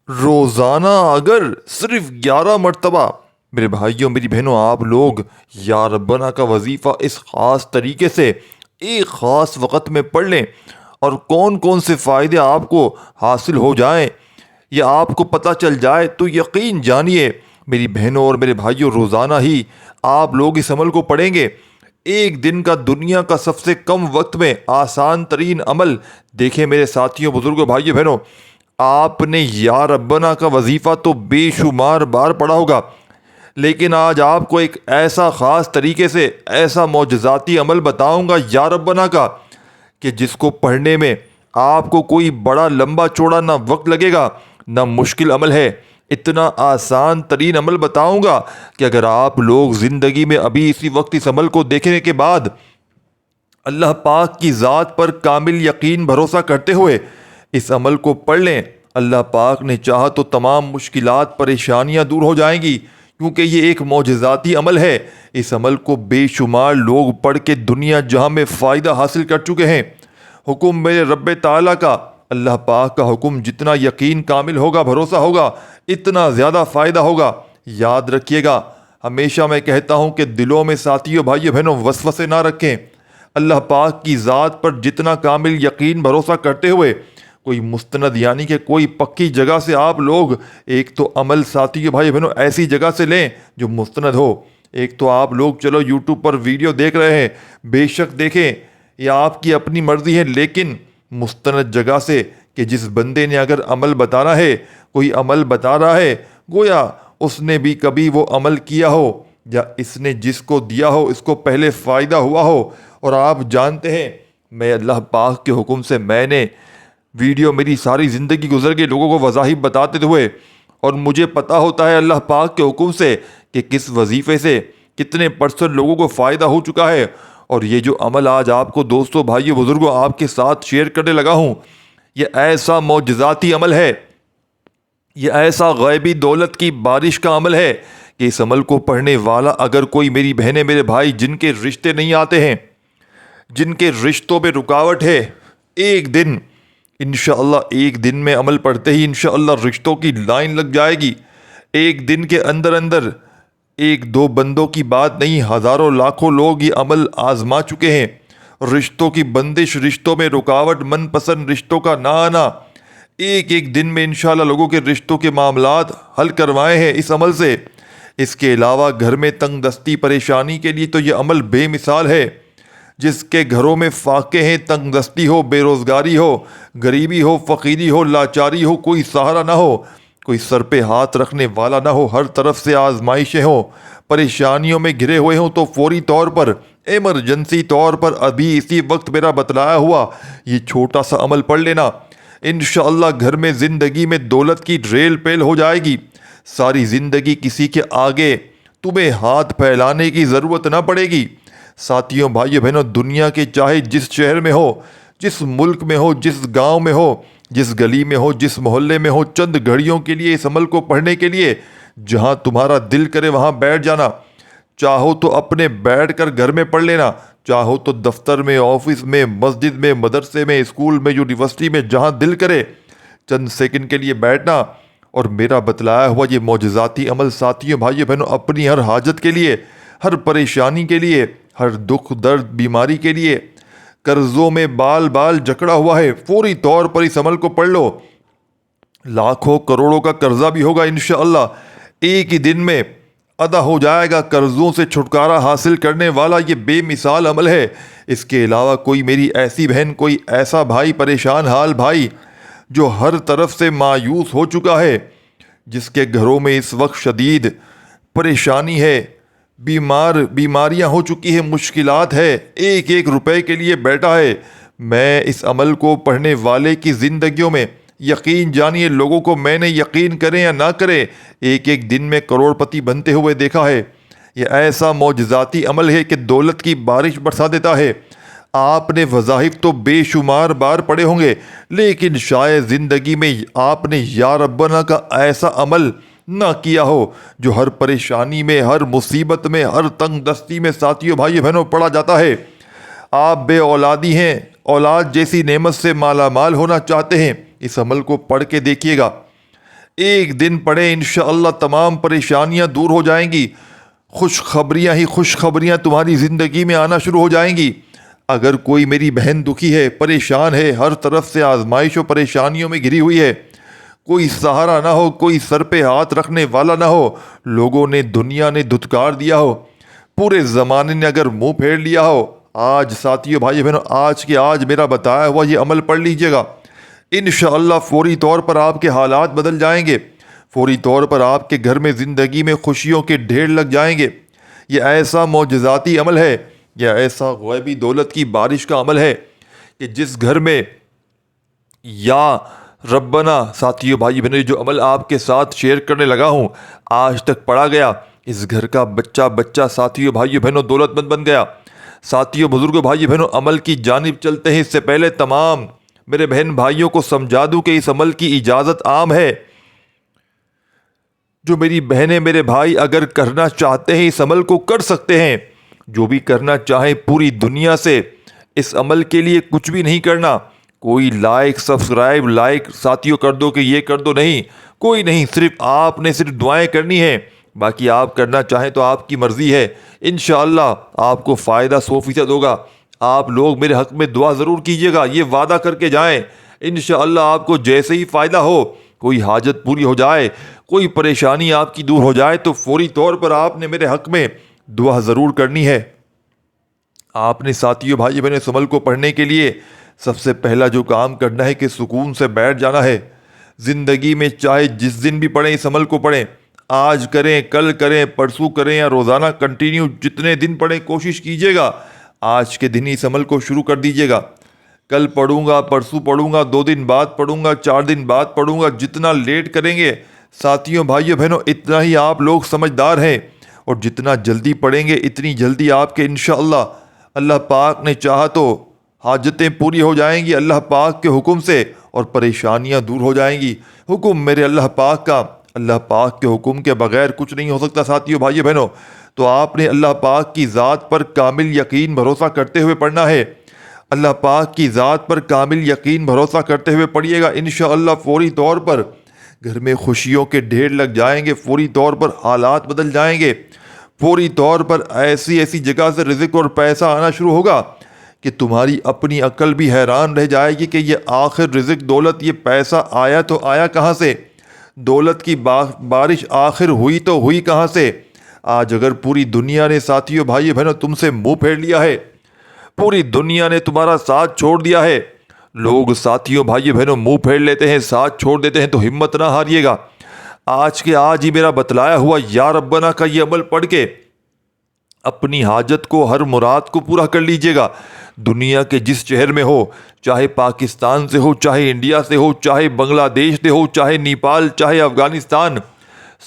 روزانہ اگر صرف 11 مرتبہ میرے بھائیوں میری بہنوں آپ لوگ یا ربنا کا وظیفہ اس خاص طریقے سے ایک خاص وقت میں پڑھ لیں اور کون کون سے فائدے آپ کو حاصل ہو جائیں یا آپ کو پتہ چل جائے تو یقین جانیے میری بہنوں اور میرے بھائیوں روزانہ ہی آپ لوگ اس عمل کو پڑھیں گے۔ ایک دن کا دنیا کا سب سے کم وقت میں آسان ترین عمل دیکھیں میرے ساتھیوں بزرگوں بھائیوں بہنوں، آپ نے یا ربنا کا وظیفہ تو بے شمار بار پڑھا ہوگا، لیکن آج آپ کو ایک ایسا خاص طریقے سے ایسا معجزاتی عمل بتاؤں گا یا ربنا کا کہ جس کو پڑھنے میں آپ کو کوئی بڑا لمبا چوڑا نہ وقت لگے گا نہ مشکل عمل ہے۔ اتنا آسان ترین عمل بتاؤں گا کہ اگر آپ لوگ زندگی میں ابھی اسی وقت اس عمل کو دیکھنے کے بعد اللہ پاک کی ذات پر کامل یقین بھروسہ کرتے ہوئے اس عمل کو پڑھ لیں، اللہ پاک نے چاہا تو تمام مشکلات پریشانیاں دور ہو جائیں گی، کیونکہ یہ ایک معجزاتی عمل ہے۔ اس عمل کو بے شمار لوگ پڑھ کے دنیا جہاں میں فائدہ حاصل کر چکے ہیں۔ حکم میرے رب تعالیٰ کا، اللہ پاک کا حکم جتنا یقین کامل ہوگا بھروسہ ہوگا اتنا زیادہ فائدہ ہوگا۔ یاد رکھیے گا، ہمیشہ میں کہتا ہوں کہ دلوں میں ساتھیوں بھائیوں بہنوں وسوسے نہ رکھیں۔ اللہ پاک کی ذات پر جتنا کامل یقین بھروسہ کرتے ہوئے کوئی مستند یعنی کہ کوئی پکی جگہ سے آپ لوگ ایک تو عمل ساتھیوں بھائی بہنوں ایسی جگہ سے لیں جو مستند ہو۔ ایک تو آپ لوگ چلو یوٹیوب پر ویڈیو دیکھ رہے ہیں، بے شک دیکھیں، یہ آپ کی اپنی مرضی ہے، لیکن مستند جگہ سے کہ جس بندے نے اگر عمل بتانا ہے، کوئی عمل بتا رہا ہے، گویا اس نے بھی کبھی وہ عمل کیا ہو یا اس نے جس کو دیا ہو اس کو پہلے فائدہ ہوا ہو۔ اور آپ جانتے ہیں میں اللہ پاک کے حکم سے میں نے ویڈیو میری ساری زندگی گزر گئی لوگوں کو وظائف بتاتے ہوئے، اور مجھے پتہ ہوتا ہے اللہ پاک کے حکم سے کہ کس وظیفے سے کتنے % لوگوں کو فائدہ ہو چکا ہے۔ اور یہ جو عمل آج آپ کو دوستوں بھائیوں بزرگوں آپ کے ساتھ شیئر کرنے لگا ہوں، یہ ایسا معجزاتی عمل ہے، یہ ایسا غیبی دولت کی بارش کا عمل ہے کہ اس عمل کو پڑھنے والا اگر کوئی میری بہنیں میرے بھائی جن کے رشتے نہیں آتے ہیں، جن کے رشتوں میں رکاوٹ ہے، ایک دن انشاءاللہ ایک دن میں عمل پڑھتے ہی انشاءاللہ رشتوں کی لائن لگ جائے گی۔ ایک دن کے اندر اندر ایک دو بندوں کی بات نہیں، ہزاروں لاکھوں لوگ یہ عمل آزما چکے ہیں۔ رشتوں کی بندش، رشتوں میں رکاوٹ، من پسند رشتوں کا نہ آنا، ایک ایک دن میں انشاءاللہ لوگوں کے رشتوں کے معاملات حل کروائے ہیں اس عمل سے۔ اس کے علاوہ گھر میں تنگ دستی پریشانی کے لیے تو یہ عمل بے مثال ہے۔ جس کے گھروں میں فاقے ہیں، تنگ دستی ہو، بے روزگاری ہو، غریبی ہو، فقیری ہو، لاچاری ہو، کوئی سہارا نہ ہو، کوئی سر پہ ہاتھ رکھنے والا نہ ہو، ہر طرف سے آزمائشیں ہوں، پریشانیوں میں گھرے ہوئے ہوں، تو فوری طور پر ایمرجنسی طور پر ابھی اسی وقت میرا بتلایا ہوا یہ چھوٹا سا عمل پڑھ لینا، انشاءاللہ گھر میں زندگی میں دولت کی ریل پیل ہو جائے گی۔ ساری زندگی کسی کے آگے تمہیں ہاتھ پھیلانے کی ضرورت نہ پڑے گی۔ ساتھیوں بھائیوں بہنوں، دنیا کے چاہے جس شہر میں ہو، جس ملک میں ہو، جس گاؤں میں ہو، جس گلی میں ہو، جس محلے میں ہو، چند گھڑیوں کے لیے اس عمل کو پڑھنے کے لیے جہاں تمہارا دل کرے وہاں بیٹھ جانا۔ چاہو تو اپنے بیٹھ کر گھر میں پڑھ لینا، چاہو تو دفتر میں، آفس میں، مسجد میں، مدرسے میں، اسکول میں، یونیورسٹی میں، جہاں دل کرے چند سیکنڈ کے لیے بیٹھنا اور میرا بتلایا ہوا یہ معجزاتی عمل ساتھیوں بھائیوں بہنوں اپنی ہر حاجت کے لیے، ہر پریشانی کے لیے، ہر دکھ درد بیماری کے لیے، قرضوں میں بال بال جکڑا ہوا ہے، فوری طور پر اس عمل کو پڑھ لو۔ لاکھوں کروڑوں کا قرضہ بھی ہوگا انشاءاللہ ایک ہی دن میں ادا ہو جائے گا۔ قرضوں سے چھٹکارا حاصل کرنے والا یہ بے مثال عمل ہے۔ اس کے علاوہ کوئی میری ایسی بہن، کوئی ایسا بھائی، پریشان حال بھائی جو ہر طرف سے مایوس ہو چکا ہے، جس کے گھروں میں اس وقت شدید پریشانی ہے، بیماریاں ہو چکی ہیں، مشکلات ہے، ایک ایک روپے کے لیے بیٹھا ہے، میں اس عمل کو پڑھنے والے کی زندگیوں میں یقین جانیے لوگوں کو میں نے یقین کریں یا نہ کریں ایک ایک دن میں کروڑ پتی بنتے ہوئے دیکھا ہے۔ یہ ایسا معجزاتی عمل ہے کہ دولت کی بارش برسا دیتا ہے۔ آپ نے وظائف تو بے شمار بار پڑھے ہوں گے، لیکن شاید زندگی میں آپ نے یا ربنا کا ایسا عمل نہ کیا ہو جو ہر پریشانی میں، ہر مصیبت میں، ہر تنگ دستی میں ساتھیوں بھائی بہنوں پڑھا جاتا ہے۔ آپ بے اولادی ہیں، اولاد جیسی نعمت سے مالا مال ہونا چاہتے ہیں، اس عمل کو پڑھ کے دیکھیے گا۔ ایک دن پڑھیں انشاءاللہ تمام پریشانیاں دور ہو جائیں گی، خوشخبریاں ہی خوشخبریاں تمہاری زندگی میں آنا شروع ہو جائیں گی۔ اگر کوئی میری بہن دکھی ہے، پریشان ہے، ہر طرف سے آزمائش و پریشانیوں میں گھری ہوئی ہے، کوئی سہارا نہ ہو، کوئی سر پہ ہاتھ رکھنے والا نہ ہو، لوگوں نے، دنیا نے دھتکار دیا ہو، پورے زمانے نے اگر منہ پھیر لیا ہو، آج ساتھیو بھائی بہنوں آج کے آج میرا بتایا ہوا یہ عمل پڑھ لیجئے گا، انشاءاللہ فوری طور پر آپ کے حالات بدل جائیں گے، فوری طور پر آپ کے گھر میں زندگی میں خوشیوں کے ڈھیر لگ جائیں گے۔ یہ ایسا معجزاتی عمل ہے، یہ ایسا غیبی دولت کی بارش کا عمل ہے کہ جس گھر میں یا ربنا ساتھیو بھائی بہنوں جو عمل آپ کے ساتھ شیئر کرنے لگا ہوں آج تک پڑھا گیا، اس گھر کا بچہ ساتھیو بھائی بہنوں دولت مند بن گیا۔ ساتھیو بزرگوں بھائی بہنوں عمل کی جانب چلتے ہیں، اس سے پہلے تمام میرے بہن بھائیوں کو سمجھا دوں کہ اس عمل کی اجازت عام ہے۔ جو میری بہنیں میرے بھائی اگر کرنا چاہتے ہیں اس عمل کو کر سکتے ہیں، جو بھی کرنا چاہیں پوری دنیا سے اس عمل کے لیے کچھ بھی نہیں کرنا، کوئی لائک سبسکرائب لائک ساتھیوں کر دو کہ یہ کر دو، نہیں، کوئی نہیں، صرف آپ نے صرف دعائیں کرنی ہیں، باقی آپ کرنا چاہیں تو آپ کی مرضی ہے۔ انشاءاللہ آپ کو فائدہ 100% ہوگا۔ آپ لوگ میرے حق میں دعا ضرور کیجیے گا، یہ وعدہ کر کے جائیں، انشاءاللہ آپ کو جیسے ہی فائدہ ہو، کوئی حاجت پوری ہو جائے، کوئی پریشانی آپ کی دور ہو جائے تو فوری طور پر آپ نے میرے حق میں دعا ضرور کرنی ہے۔ آپ نے ساتھیوں بھائی بہنوں اس عمل کو پڑھنے کے لیے سب سے پہلا جو کام کرنا ہے کہ سکون سے بیٹھ جانا ہے۔ زندگی میں چاہے جس دن بھی پڑھیں اس عمل کو پڑھیں، آج کریں، کل کریں، پرسوں کریں یا روزانہ کنٹینیو جتنے دن پڑھیں کوشش کیجیے گا آج کے دن اس عمل کو شروع کر دیجیے گا۔ کل پڑھوں گا، پرسوں پڑھوں گا، 2 دن بعد پڑھوں گا، 4 دن بعد پڑھوں گا، جتنا لیٹ کریں گے ساتھیوں بھائیوں بہنوں اتنا ہی آپ لوگ سمجھدار ہیں، اور جتنا جلدی پڑھیں گے اتنی جلدی آپ کے انشاءاللہ اللہ پاک نے چاہا تو حاجتیں پوری ہو جائیں گی اللہ پاک کے حکم سے، اور پریشانیاں دور ہو جائیں گی۔ حکم میرے اللہ پاک کا، اللہ پاک کے حکم کے بغیر کچھ نہیں ہو سکتا ساتھیوں بھائیوں بہنوں۔ تو آپ نے اللہ پاک کی ذات پر کامل یقین بھروسہ کرتے ہوئے پڑھنا ہے، اللہ پاک کی ذات پر کامل یقین بھروسہ کرتے ہوئے پڑھیے گا، انشاءاللہ فوری طور پر گھر میں خوشیوں کے ڈھیر لگ جائیں گے، فوری طور پر حالات بدل جائیں گے، فوری طور پر ایسی ایسی جگہ سے رزق اور پیسہ آنا شروع ہوگا کہ تمہاری اپنی عقل بھی حیران رہ جائے گی کہ یہ آخر رزق دولت یہ پیسہ آیا تو آیا کہاں سے، دولت کی بارش آخر ہوئی تو ہوئی کہاں سے۔ آج اگر پوری دنیا نے ساتھیوں بھائی بہنوں تم سے منہ پھیر لیا ہے، پوری دنیا نے تمہارا ساتھ چھوڑ دیا ہے، لوگ ساتھیوں بھائی بہنوں منہ پھیر لیتے ہیں، ساتھ چھوڑ دیتے ہیں، تو ہمت نہ ہاریے گا۔ آج کے آج ہی میرا بتلایا ہوا یا ربنا کا یہ عمل پڑھ کے اپنی حاجت کو، ہر مراد کو پورا کر لیجئے گا۔ دنیا کے جس شہر میں ہو، چاہے پاکستان سے ہو، چاہے انڈیا سے ہو، چاہے بنگلہ دیش سے ہو، چاہے نیپال، چاہے افغانستان،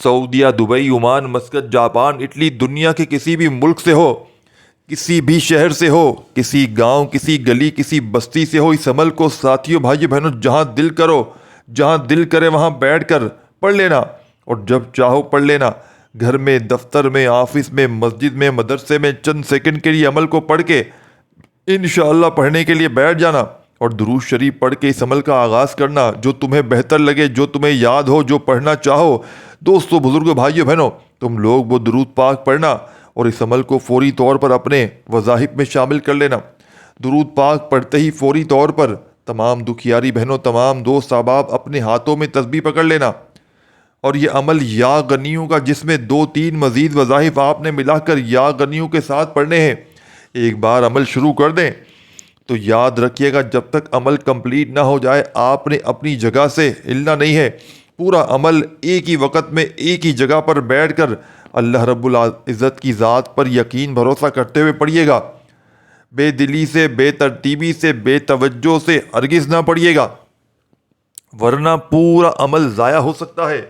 سعودیہ، Dubai, Oman, Muscat, Japan, Italy, دنیا کے کسی بھی ملک سے ہو، کسی بھی شہر سے ہو، کسی گاؤں، کسی گلی، کسی بستی سے ہو، اس عمل کو ساتھیوں بھائی بہنوں جہاں دل کرو، جہاں دل کرے وہاں بیٹھ کر پڑھ لینا، اور جب چاہو پڑھ لینا۔ گھر میں، دفتر میں، آفس میں، مسجد میں، مدرسے میں چند سیکنڈ کے لیے عمل کو پڑھ کے انشاءاللہ پڑھنے کے لیے بیٹھ جانا، اور درود شریف پڑھ کے اس عمل کا آغاز کرنا، جو تمہیں بہتر لگے، جو تمہیں یاد ہو، جو پڑھنا چاہو۔ دوستو، بزرگوں، بھائیوں بہنوں، تم لوگ وہ درود پاک پڑھنا اور اس عمل کو فوری طور پر اپنے وظائف میں شامل کر لینا۔ درود پاک پڑھتے ہی فوری طور پر تمام دکھیاری بہنوں، تمام دوست احباب اپنے ہاتھوں میں تسبیح پکڑ لینا، اور یہ عمل یا غنیوں کا جس میں 2-3 مزید وظائف آپ نے ملا کر یا غنیوں کے ساتھ پڑھنے ہیں۔ ایک بار عمل شروع کر دیں تو یاد رکھیے گا جب تک عمل کمپلیٹ نہ ہو جائے آپ نے اپنی جگہ سے ہلنا نہیں ہے۔ پورا عمل ایک ہی وقت میں ایک ہی جگہ پر بیٹھ کر اللہ رب العزت کی ذات پر یقین بھروسہ کرتے ہوئے پڑھیے گا، بے دلی سے، بے ترتیبی سے، بے توجہ سے ہرگز نہ پڑھیے گا، ورنہ پورا عمل ضائع ہو سکتا ہے۔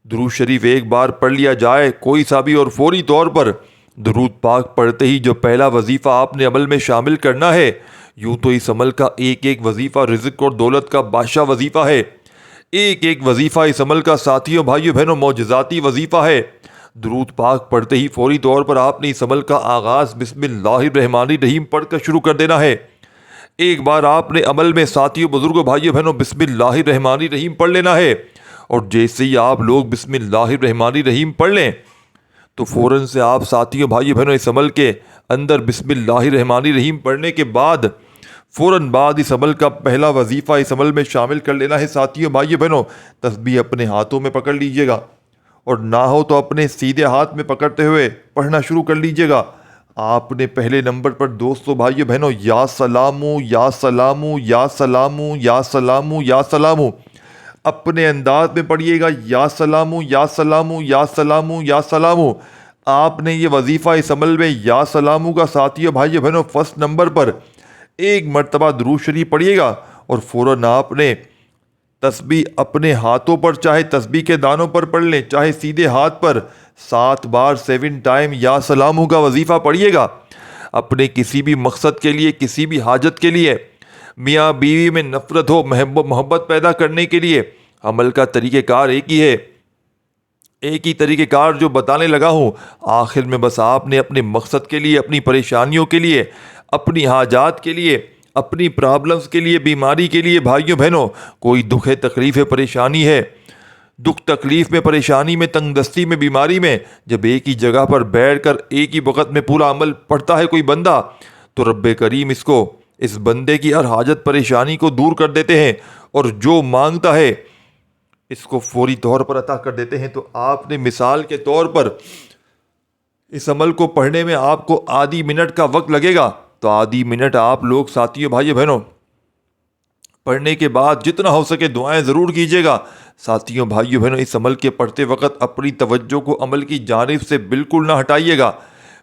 درود شریف ایک بار پڑھ لیا جائے کوئی سا بھی، اور فوری طور پر درود پاک پڑھتے ہی جو پہلا وظیفہ آپ نے عمل میں شامل کرنا ہے، یوں تو اس عمل کا ایک ایک وظیفہ رزق اور دولت کا بادشاہ وظیفہ ہے، ایک ایک وظیفہ اس عمل کا ساتھیوں بھائیوں بہنوں معجزاتی وظیفہ ہے۔ درود پاک پڑھتے ہی فوری طور پر آپ نے اس عمل کا آغاز بسم اللہ الرحمن الرحیم پڑھ کر شروع کر دینا ہے۔ ایک بار آپ نے عمل میں ساتھیوں بزرگوں بھائیوں بہنوں بسم اللہ الرحمن الرحیم پڑھ لینا ہے، اور جیسے ہی آپ لوگ بسم اللہ الرحمن الرحیم پڑھ لیں تو فوراً سے آپ ساتھیوں بھائیوں بہنوں اس عمل کے اندر بسم اللہ الرحمن الرحیم پڑھنے کے بعد فوراً بعد اس عمل کا پہلا وظیفہ اس عمل میں شامل کر لینا ہے۔ ساتھیوں بھائیوں بہنوں تسبیح اپنے ہاتھوں میں پکڑ لیجئے گا، اور نہ ہو تو اپنے سیدھے ہاتھ میں پکڑتے ہوئے پڑھنا شروع کر لیجئے گا۔ آپ نے پہلے نمبر پر دوستو بھائیو بہنوں یا سلامو یا سلامو یا سلامو یا سلامو یا سلامو اپنے انداز میں پڑھیے گا، یا سلامو یا سلامو یا سلامو یا سلامو۔ آپ نے یہ وظیفہ اس عمل میں یا سلامو کا ساتھیوں بھائیو بہنوں فرسٹ نمبر پر ایک مرتبہ درود شریف پڑھیے گا، اور فوراً آپ نے تسبیح اپنے ہاتھوں پر چاہے تسبیح کے دانوں پر پڑھ لیں چاہے سیدھے ہاتھ پر 7 بار 7 ٹائم یا سلامو کا وظیفہ پڑھیے گا۔ اپنے کسی بھی مقصد کے لیے، کسی بھی حاجت کے لیے، میاں بیوی میں نفرت ہو محبت پیدا کرنے کے لیے عمل کا طریقہ کار ایک ہی ہے، ایک ہی طریقہ کار جو بتانے لگا ہوں۔ آخر میں بس آپ نے اپنے مقصد کے لیے، اپنی پریشانیوں کے لیے، اپنی حاجات کے لیے، اپنی پرابلمز کے لیے، بیماری کے لیے بھائیوں بہنوں، کوئی دکھ ہے، تکلیف ہے، پریشانی ہے، دکھ تکلیف میں، پریشانی میں، تنگ دستی میں، بیماری میں، جب ایک ہی جگہ پر بیٹھ کر ایک ہی وقت میں پورا عمل پڑھتا ہے کوئی بندہ تو رب کریم اس بندے کی ہر حاجت پریشانی کو دور کر دیتے ہیں، اور جو مانگتا ہے اس کو فوری طور پر عطا کر دیتے ہیں۔ تو آپ نے مثال کے طور پر اس عمل کو پڑھنے میں آپ کو آدھی منٹ کا وقت لگے گا، تو آدھی منٹ آپ لوگ ساتھیوں بھائیوں بہنوں پڑھنے کے بعد جتنا ہو سکے دعائیں ضرور کیجیے گا۔ ساتھیوں بھائیوں بہنوں اس عمل کے پڑھتے وقت اپنی توجہ کو عمل کی جانب سے بالکل نہ ہٹائیے گا،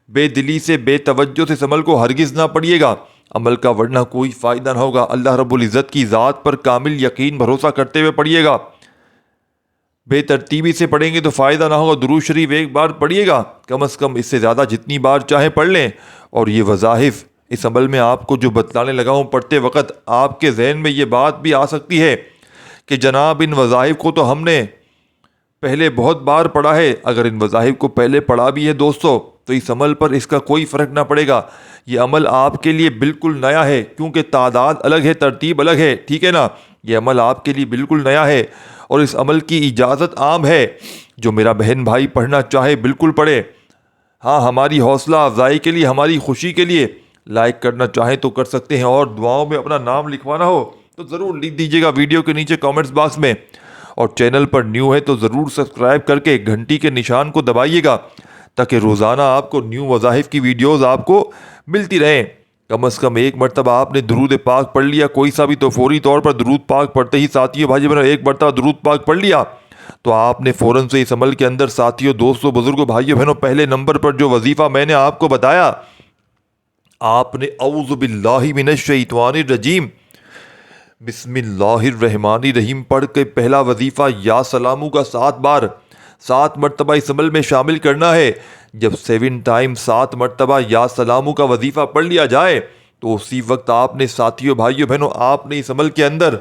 بے دلی سے، بے توجہ سے اس عمل کو ہرگز نہ پڑھیے گا، عمل کا ورنہ کوئی فائدہ نہ ہوگا۔ اللہ رب العزت کی ذات پر کامل یقین بھروسہ کرتے ہوئے پڑھیے گا، بے ترتیبی سے پڑھیں گے تو فائدہ نہ ہوگا۔ درود شریف ایک بار پڑھیے گا، کم از کم اس سے زیادہ جتنی بار چاہیں پڑھ لیں، اور یہ وظائف اس عمل میں آپ کو جو بتلانے لگا ہوں پڑھتے وقت آپ کے ذہن میں یہ بات بھی آ سکتی ہے کہ جناب ان وظائف کو تو ہم نے پہلے بہت بار پڑھا ہے۔ اگر ان وظائف کو پہلے پڑھا بھی ہے دوستو تو اس عمل پر اس کا کوئی فرق نہ پڑے گا، یہ عمل آپ کے لیے بالکل نیا ہے، کیونکہ تعداد الگ ہے، ترتیب الگ ہے، ٹھیک ہے نا؟ یہ عمل آپ کے لیے بالکل نیا ہے، اور اس عمل کی اجازت عام ہے۔ جو میرا بہن بھائی پڑھنا چاہے بالکل پڑھے، ہاں ہماری حوصلہ افزائی کے لیے، ہماری خوشی کے لیے لائک کرنا چاہیں تو کر سکتے ہیں، اور دعاؤں میں اپنا نام لکھوانا ہو تو ضرور لکھ دیجیے گا ویڈیو کے نیچے کامنٹس باکس میں، اور چینل پر نیو ہے تو ضرور سبسکرائب کر کے گھنٹی کے نشان کو دبائیے گا تاکہ روزانہ آپ کو نیو وظائف کی ویڈیوز آپ کو ملتی رہیں۔ کم از کم ایک مرتبہ آپ نے درود پاک پڑھ لیا کوئی سا بھی، تو فوری طور پر درود پاک پڑھتے ہی ساتھیوں بھائیوں بہنوں ایک مرتبہ درود پاک پڑھ لیا تو آپ نے فوراً سے اس عمل کے اندر ساتھیوں دوستوں بزرگوں بھائیوں بہنوں پہلے نمبر پر جو وظیفہ میں نے آپ کو بتایا، آپ نے اعوذ باللہ من الشیطان الرجیم بسم اللہ الرحمن الرحیم پڑھ کے پہلا وظیفہ یا سلامو کا 7 مرتبہ اس عمل میں شامل کرنا ہے۔ جب 7 ٹائم 7 مرتبہ یا سلامو کا وظیفہ پڑھ لیا جائے تو اسی وقت آپ نے ساتھیوں بھائیوں بہنوں آپ نے اس عمل کے اندر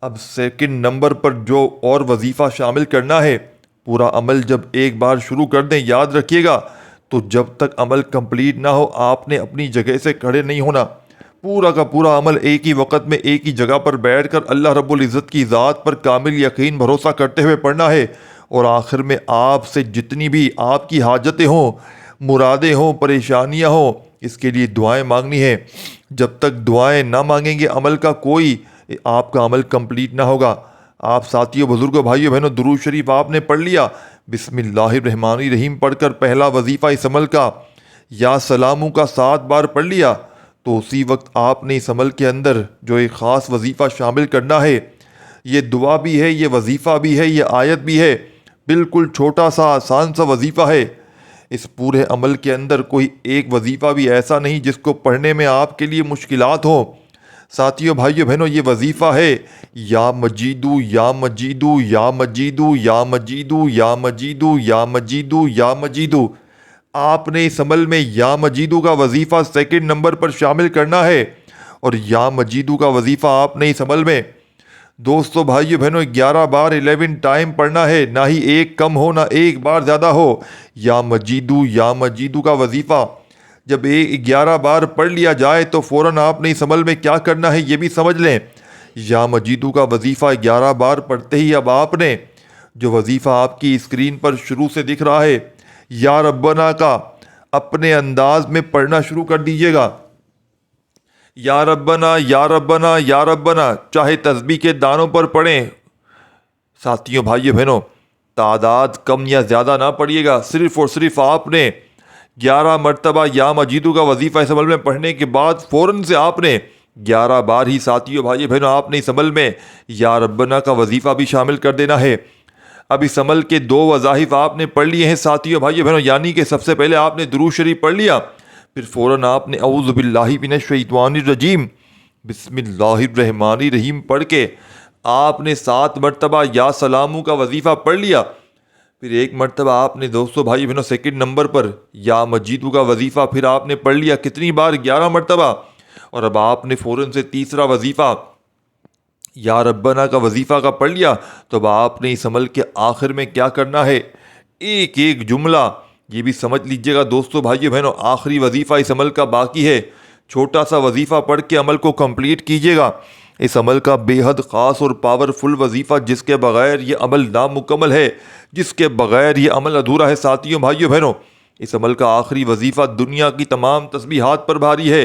اب سیکنڈ نمبر پر جو اور وظیفہ شامل کرنا ہے، پورا عمل جب ایک بار شروع کر دیں یاد رکھیے گا تو جب تک عمل کمپلیٹ نہ ہو آپ نے اپنی جگہ سے کھڑے نہیں ہونا، پورا کا پورا عمل ایک ہی وقت میں ایک ہی جگہ پر بیٹھ کر اللہ رب العزت کی ذات پر کامل یقین بھروسہ کرتے ہوئے پڑھنا ہے، اور آخر میں آپ سے جتنی بھی آپ کی حاجتیں ہوں، مرادیں ہوں، پریشانیاں ہوں، اس کے لیے دعائیں مانگنی ہے۔ جب تک دعائیں نہ مانگیں گے عمل کا کوئی آپ کا عمل کمپلیٹ نہ ہوگا۔ آپ ساتھیوں بزرگوں بھائیوں بہنوں درود شریف آپ نے پڑھ لیا، بسم اللہ الرحمن الرحیم پڑھ کر پہلا وظیفہ اس عمل کا یا سلامو کا 7 بار پڑھ لیا تو اسی وقت آپ نے اس عمل کے اندر جو ایک خاص وظیفہ شامل کرنا ہے، یہ دعا بھی ہے، یہ وظیفہ بھی ہے، یہ آیت بھی ہے، بالکل چھوٹا سا آسان سا وظیفہ ہے۔ اس پورے عمل کے اندر کوئی ایک وظیفہ بھی ایسا نہیں جس کو پڑھنے میں آپ کے لیے مشکلات ہوں۔ ساتھیوں بھائیوں بہنوں یہ وظیفہ ہے یا مجیدو یا مجیدو یا مجیدو یا مجیدو یا مجیدو یا مجیدو یا مجیدو۔ آپ نے اس عمل میں یا مجیدو کا وظیفہ سیکنڈ نمبر پر شامل کرنا ہے، اور یا مجیدو کا وظیفہ آپ نے اس عمل میں دوستو بھائیو بہنوں 11 بار 11 ٹائم پڑھنا ہے، نہ ہی ایک کم ہو نہ ایک بار زیادہ ہو۔ یا مجیدو کا وظیفہ جب 11 بار پڑھ لیا جائے تو فوراً آپ نے اس عمل میں کیا کرنا ہے یہ بھی سمجھ لیں۔ یا مجیدو کا وظیفہ 11 بار پڑھتے ہی اب آپ نے جو وظیفہ آپ کی اسکرین پر شروع سے دکھ رہا ہے یا ربنا کا اپنے انداز میں پڑھنا شروع کر دیجیے گا۔ یا ربنا یا ربنا یا ربنا، چاہے تسبیح کے دانوں پر پڑھیں۔ ساتھیوں، بھائیو بہنوں، تعداد کم یا زیادہ نہ پڑھیے گا، صرف اور صرف آپ نے 11 مرتبہ یا مجیدو کا وظیفہ اس عمل میں پڑھنے کے بعد فوراً سے آپ نے 11 بار ہی ساتھیوں بھائیو بہنوں آپ نے اس عمل میں یا ربنا کا وظیفہ بھی شامل کر دینا ہے۔ اب اس عمل کے 2 وظائف آپ نے پڑھ لیے ہیں ساتھیوں بھائیو بہنوں، یعنی کہ سب سے پہلے آپ نے درود شریف پڑھ لیا، پھر فوراً آپ نے اعوذ باللہ من الشیطان الرجیم بسم اللہ الرحمن الرحیم پڑھ کے آپ نے 7 مرتبہ یا سلامو کا وظیفہ پڑھ لیا، پھر 1 مرتبہ آپ نے دوستو بھائی بہنوں سیکنڈ نمبر پر یا مجیدو کا وظیفہ پھر آپ نے پڑھ لیا، کتنی بار؟ 11 مرتبہ۔ اور اب آپ نے فوراً سے تیسرا وظیفہ یا ربنا کا وظیفہ کا پڑھ لیا، تو اب آپ نے اس عمل کے آخر میں کیا کرنا ہے؟ ایک ایک جملہ یہ بھی سمجھ لیجئے گا دوستو بھائیو بہنوں، آخری وظیفہ اس عمل کا باقی ہے، چھوٹا سا وظیفہ پڑھ کے عمل کو کمپلیٹ کیجئے گا۔ اس عمل کا بے حد خاص اور پاورفل وظیفہ جس کے بغیر یہ عمل نامکمل ہے، جس کے بغیر یہ عمل ادھورا ہے ساتھیوں بھائیو بہنوں۔ اس عمل کا آخری وظیفہ دنیا کی تمام تسبیحات پر بھاری ہے۔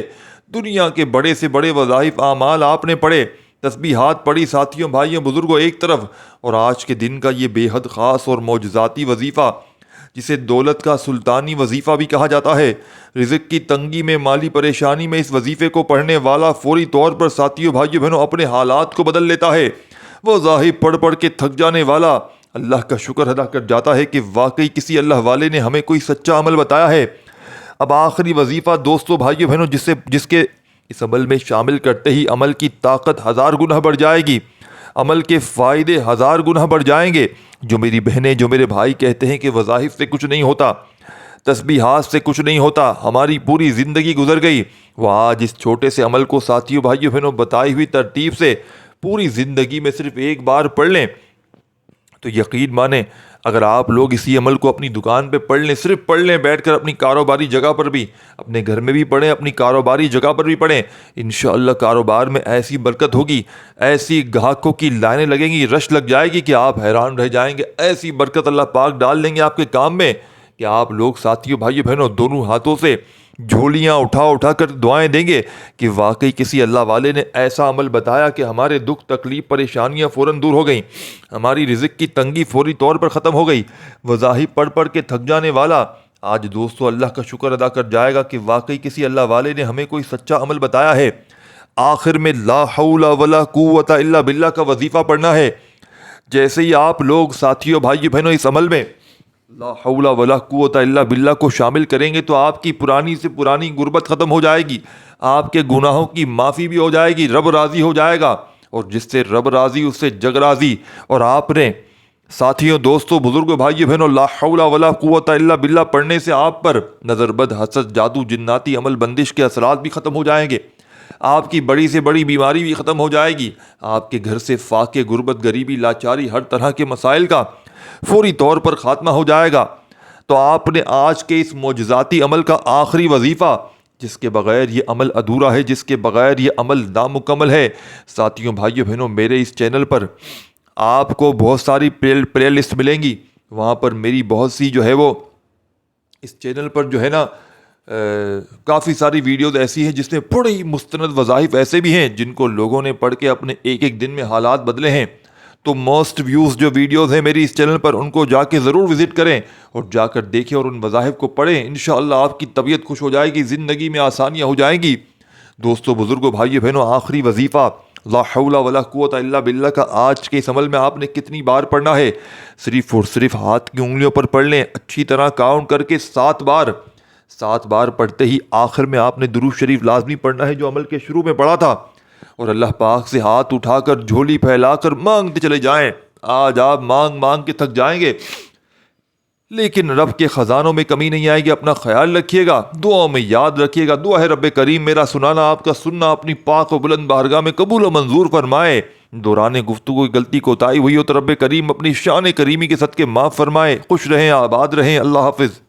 دنیا کے بڑے سے بڑے وظائف اعمال آپ نے پڑھے، تسبیحات پڑھی ساتھیوں بھائیوں بزرگوں ایک طرف، اور آج کے دن کا یہ بے حد خاص اور معجزاتی وظیفہ جسے دولت کا سلطانی وظیفہ بھی کہا جاتا ہے، رزق کی تنگی میں، مالی پریشانی میں اس وظیفے کو پڑھنے والا فوری طور پر ساتھیوں بھائیوں بہنوں اپنے حالات کو بدل لیتا ہے۔ وہ ظاہر پڑھ پڑھ کے تھک جانے والا اللہ کا شکر ادا کر جاتا ہے کہ واقعی کسی اللہ والے نے ہمیں کوئی سچا عمل بتایا ہے۔ اب آخری وظیفہ دوستو بھائیوں بہنوں جس کے اس عمل میں شامل کرتے ہی عمل کی طاقت 1000 گنا بڑھ جائے گی، عمل کے فائدے 1000 گنا بڑھ جائیں گے۔ جو میری بہنیں، جو میرے بھائی کہتے ہیں کہ وظائف سے کچھ نہیں ہوتا، تسبیحات سے کچھ نہیں ہوتا، ہماری پوری زندگی گزر گئی، وہ آج اس چھوٹے سے عمل کو ساتھیوں بھائیوں بہنوں بتائی ہوئی ترتیب سے پوری زندگی میں صرف ایک بار پڑھ لیں تو یقین مانیں اگر آپ لوگ اسی عمل کو اپنی دکان پہ پڑھ لیں، صرف پڑھ لیں بیٹھ کر، اپنی کاروباری جگہ پر بھی، اپنے گھر میں بھی پڑھیں، اپنی کاروباری جگہ پر بھی پڑھیں، انشاءاللہ کاروبار میں ایسی برکت ہوگی، ایسی گاہکوں کی لائنیں لگیں گی، رش لگ جائے گی کہ آپ حیران رہ جائیں گے۔ ایسی برکت اللہ پاک ڈال دیں گے آپ کے کام میں کہ آپ لوگ ساتھیوں بھائیوں بہنوں دونوں ہاتھوں سے جھولیاں اٹھا اٹھا کر دعائیں دیں گے کہ واقعی کسی اللہ والے نے ایسا عمل بتایا کہ ہمارے دکھ تکلیف پریشانیاں فوراً دور ہو گئیں، ہماری رزق کی تنگی فوری طور پر ختم ہو گئی۔ وظائف پڑھ پڑھ کے تھک جانے والا آج دوستو اللہ کا شکر ادا کر جائے گا کہ واقعی کسی اللہ والے نے ہمیں کوئی سچا عمل بتایا ہے۔ آخر میں لا حول ولا قوت الا باللہ کا وظیفہ پڑھنا ہے۔ جیسے ہی آپ لوگ ساتھیوں بھائیوں بہنوں اس عمل میں لا حول ولا قوت الا باللہ کو شامل کریں گے تو آپ کی پرانی سے پرانی غربت ختم ہو جائے گی، آپ کے گناہوں کی معافی بھی ہو جائے گی، رب راضی ہو جائے گا، اور جس سے رب راضی اس سے جگ راضی۔ اور آپ نے ساتھیوں دوستوں بزرگوں بھائیوں بہنوں لا حول ولا قوت الا باللہ پڑھنے سے آپ پر نظر بد، حسد، جادو، جناتی عمل بندش کے اثرات بھی ختم ہو جائیں گے، آپ کی بڑی سے بڑی بیماری بھی ختم ہو جائے گی، آپ کے گھر سے فاقے، غربت، غریبی، لاچاری، ہر طرح کے مسائل کا فوری طور پر خاتمہ ہو جائے گا۔ تو آپ نے آج کے اس معجزاتی عمل کا آخری وظیفہ جس کے بغیر یہ عمل ادھورا ہے، جس کے بغیر یہ عمل نامکمل ہے، ساتھیوں بھائیوں بہنوں میرے اس چینل پر آپ کو بہت ساری پلے لسٹ ملیں گی، وہاں پر میری بہت سی جو ہے وہ اس چینل پر جو ہے نا کافی ساری ویڈیوز ایسی ہیں جس میں بڑے ہی مستند وظائف ایسے بھی ہیں جن کو لوگوں نے پڑھ کے اپنے ایک ایک دن میں حالات بدلے ہیں۔ تو موسٹ ویوز جو ویڈیوز ہیں میری اس چینل پر ان کو جا کے ضرور وزٹ کریں اور جا کر دیکھیں اور ان وظائف کو پڑھیں، انشاءاللہ آپ کی طبیعت خوش ہو جائے گی، زندگی میں آسانیاں ہو جائیں گی۔ دوستو بزرگوں بھائیو بہنوں آخری وظیفہ لا حول ولا قوت الا باللہ کا آج کے اس عمل میں آپ نے کتنی بار پڑھنا ہے؟ صرف اور صرف ہاتھ کی انگلیوں پر پڑھ لیں، اچھی طرح کاؤنٹ کر کے 7 بار۔ 7 بار پڑھتے ہی آخر میں آپ نے درود شریف لازمی پڑھنا ہے جو عمل کے شروع میں پڑھا تھا، اور اللہ پاک سے ہاتھ اٹھا کر جھولی پھیلا کر مانگتے چلے جائیں۔ آج آپ مانگ مانگ کے تھک جائیں گے لیکن رب کے خزانوں میں کمی نہیں آئے گی۔ اپنا خیال رکھیے گا، دعاؤں میں یاد رکھیے گا، دعا ہے رب کریم میرا سنانا آپ کا سننا اپنی پاک و بلند بارگاہ میں قبول و منظور فرمائے۔ دوران گفتگو کی غلطی کوتاہی ہوئی ہو تو رب کریم اپنی شان کریمی کے صدقے معاف فرمائے۔ خوش رہیں، آباد رہیں، اللہ حافظ۔